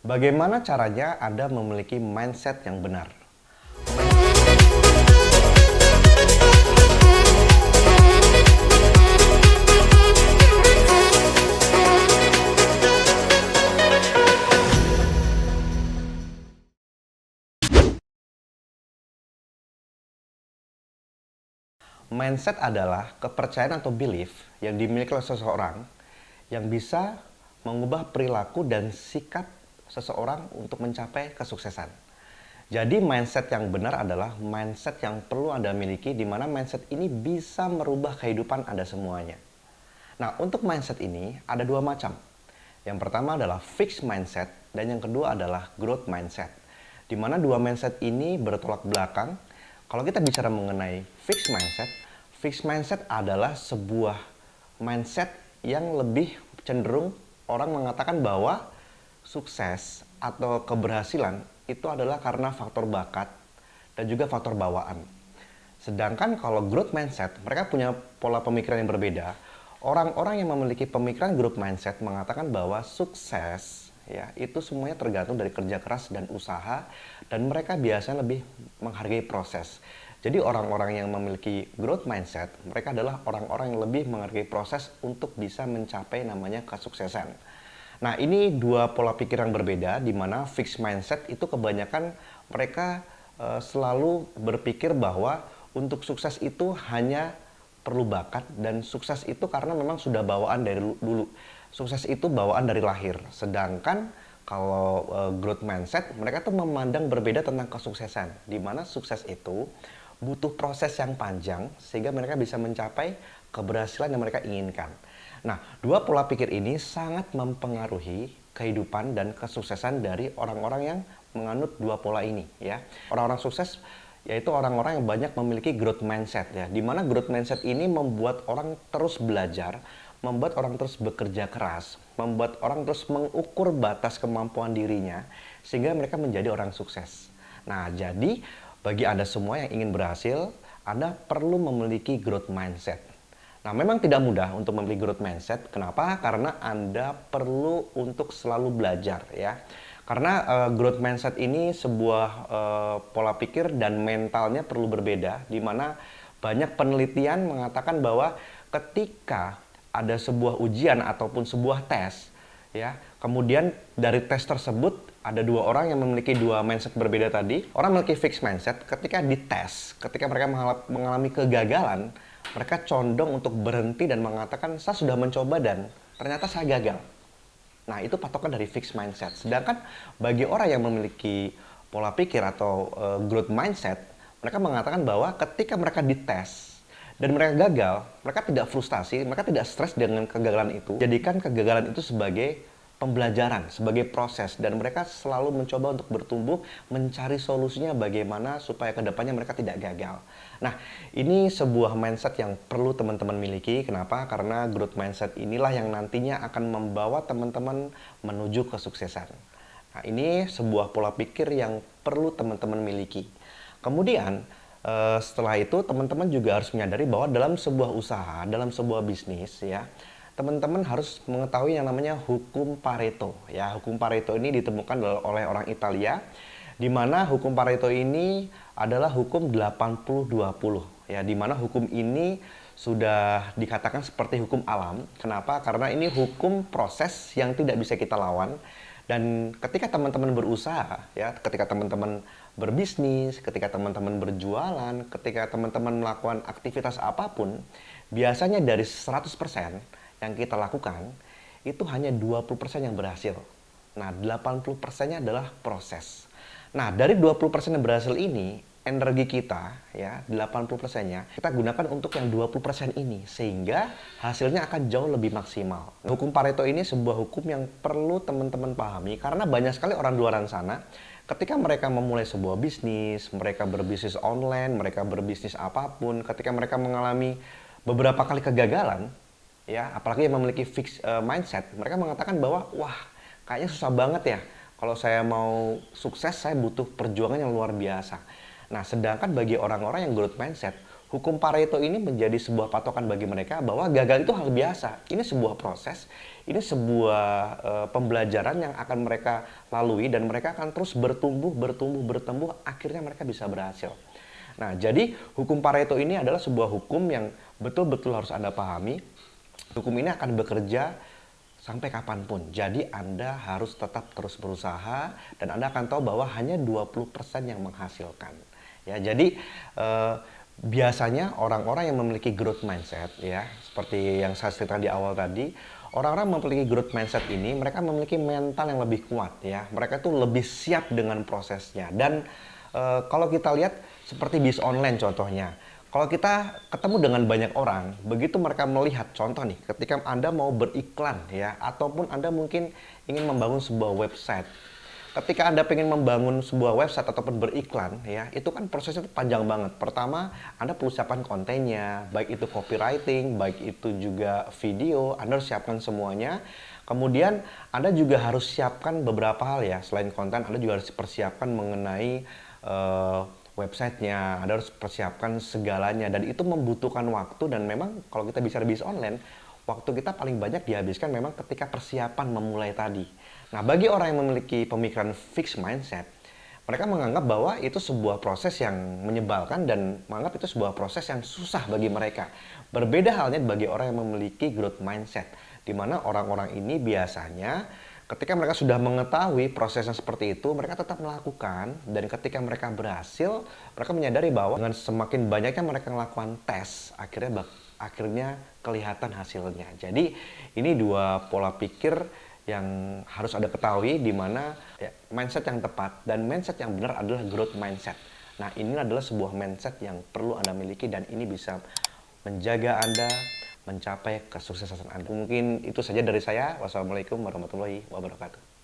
Bagaimana caranya Anda memiliki mindset yang benar? Mindset adalah kepercayaan atau belief yang dimiliki oleh seseorang yang bisa mengubah perilaku dan sikap seseorang untuk mencapai kesuksesan. Jadi mindset yang benar adalah mindset yang perlu Anda miliki, di mana mindset ini bisa merubah kehidupan Anda semuanya. Nah, untuk mindset ini ada dua macam. Yang pertama adalah fixed mindset dan yang kedua adalah growth mindset. Di mana dua mindset ini bertolak belakang. Kalau kita bicara mengenai fixed mindset adalah sebuah mindset yang lebih cenderung orang mengatakan bahwa sukses atau keberhasilan itu adalah karena faktor bakat dan juga faktor bawaan. Sedangkan kalau growth mindset, mereka punya pola pemikiran yang berbeda. Orang-orang yang memiliki pemikiran growth mindset mengatakan bahwa sukses ya itu semuanya tergantung dari kerja keras dan usaha, dan mereka biasanya lebih menghargai proses. Jadi orang-orang yang memiliki growth mindset, mereka adalah orang-orang yang lebih menghargai proses untuk bisa mencapai namanya kesuksesan. Nah, ini dua pola pikir yang berbeda, di mana fixed mindset itu kebanyakan mereka selalu berpikir bahwa untuk sukses itu hanya perlu bakat, dan sukses itu karena memang sudah bawaan dari dulu. Sukses itu bawaan dari lahir. Sedangkan kalau growth mindset, mereka tuh memandang berbeda tentang kesuksesan, di mana sukses itu butuh proses yang panjang sehingga mereka bisa mencapai keberhasilan yang mereka inginkan. Nah, dua pola pikir ini sangat mempengaruhi kehidupan dan kesuksesan dari orang-orang yang menganut dua pola ini ya. Orang-orang sukses yaitu orang-orang yang banyak memiliki growth mindset ya. Di mana growth mindset ini membuat orang terus belajar, membuat orang terus bekerja keras, membuat orang terus mengukur batas kemampuan dirinya sehingga mereka menjadi orang sukses. Nah, jadi bagi Anda semua yang ingin berhasil, Anda perlu memiliki growth mindset. Nah, memang tidak mudah untuk memiliki growth mindset. Kenapa? Karena Anda perlu untuk selalu belajar ya. Karena growth mindset ini sebuah pola pikir dan mentalnya perlu berbeda, di mana banyak penelitian mengatakan bahwa ketika ada sebuah ujian ataupun sebuah tes ya, kemudian dari tes tersebut ada dua orang yang memiliki dua mindset berbeda tadi. Orang memiliki fixed mindset, ketika dites, ketika mereka mengalami kegagalan, mereka condong untuk berhenti dan mengatakan saya sudah mencoba dan ternyata saya gagal. Nah, itu patokan dari fixed mindset. Sedangkan bagi orang yang memiliki pola pikir atau growth mindset, mereka mengatakan bahwa ketika mereka dites dan mereka gagal, mereka tidak frustasi, mereka tidak stres dengan kegagalan itu. Jadikan kegagalan itu sebagai pembelajaran, sebagai proses, dan mereka selalu mencoba untuk bertumbuh, mencari solusinya bagaimana supaya kedepannya mereka tidak gagal. Nah, ini sebuah mindset yang perlu teman-teman miliki. Kenapa? Karena growth mindset inilah yang nantinya akan membawa teman-teman menuju kesuksesan. Nah, ini sebuah pola pikir yang perlu teman-teman miliki. Kemudian, setelah itu teman-teman juga harus menyadari bahwa dalam sebuah usaha, dalam sebuah bisnis ya, teman-teman harus mengetahui yang namanya hukum Pareto ya. Hukum Pareto ini ditemukan oleh orang Italia, di mana hukum Pareto ini adalah hukum 80-20 ya, di mana hukum ini sudah dikatakan seperti hukum alam. Kenapa? Karena ini hukum proses yang tidak bisa kita lawan. Dan ketika teman-teman berusaha ya, ketika teman-teman berbisnis, ketika teman-teman berjualan, ketika teman-teman melakukan aktivitas apapun, biasanya dari 100% yang kita lakukan, itu hanya 20% yang berhasil. Nah, 80%-nya adalah proses. Nah, dari 20% yang berhasil ini, energi kita, ya 80%-nya, kita gunakan untuk yang 20% ini, sehingga hasilnya akan jauh lebih maksimal. Hukum Pareto ini sebuah hukum yang perlu teman-teman pahami, karena banyak sekali orang luar sana, ketika mereka memulai sebuah bisnis, mereka berbisnis online, mereka berbisnis apapun, ketika mereka mengalami beberapa kali kegagalan, ya apalagi yang memiliki fixed mindset, mereka mengatakan bahwa wah kayaknya susah banget ya, kalau saya mau sukses saya butuh perjuangan yang luar biasa. Nah, sedangkan bagi orang-orang yang growth mindset, hukum Pareto ini menjadi sebuah patokan bagi mereka bahwa gagal itu hal biasa. Ini sebuah proses, ini sebuah pembelajaran yang akan mereka lalui dan mereka akan terus bertumbuh, akhirnya mereka bisa berhasil. Nah, jadi hukum Pareto ini adalah sebuah hukum yang betul-betul harus Anda pahami. Hukum ini akan bekerja sampai kapanpun. Jadi Anda harus tetap terus berusaha dan Anda akan tahu bahwa hanya 20% yang menghasilkan. Ya, jadi biasanya orang-orang yang memiliki growth mindset, ya, seperti yang saya ceritakan di awal tadi, orang-orang memiliki growth mindset ini, mereka memiliki mental yang lebih kuat, ya. Mereka tuh lebih siap dengan prosesnya. Dan kalau kita lihat seperti bis online contohnya, kalau kita ketemu dengan banyak orang, begitu mereka melihat, contoh nih, ketika Anda mau beriklan ya, ataupun Anda mungkin ingin membangun sebuah website. Ketika Anda ingin membangun sebuah website ataupun beriklan ya, itu kan prosesnya panjang banget. Pertama, Anda perlu siapkan kontennya, baik itu copywriting, baik itu juga video, Anda harus siapkan semuanya. Kemudian Anda juga harus siapkan beberapa hal ya, selain konten, Anda juga harus persiapkan mengenai websitenya, Anda harus persiapkan segalanya dan itu membutuhkan waktu dan memang kalau kita bicara bisnis online, waktu kita paling banyak dihabiskan memang ketika persiapan memulai tadi. Nah, bagi orang yang memiliki pemikiran fixed mindset, mereka menganggap bahwa itu sebuah proses yang menyebalkan dan menganggap itu sebuah proses yang susah bagi mereka. Berbeda halnya bagi orang yang memiliki growth mindset, di mana orang-orang ini biasanya ketika mereka sudah mengetahui prosesnya seperti itu, mereka tetap melakukan dan ketika mereka berhasil, mereka menyadari bahwa dengan semakin banyaknya mereka melakukan tes, akhirnya kelihatan hasilnya. Jadi ini dua pola pikir yang harus Anda ketahui di mana ya, mindset yang tepat dan mindset yang benar adalah growth mindset. Nah, ini adalah sebuah mindset yang perlu Anda miliki dan ini bisa menjaga Anda mencapai kesuksesan Anda. Mungkin itu saja dari saya. Wassalamualaikum warahmatullahi wabarakatuh.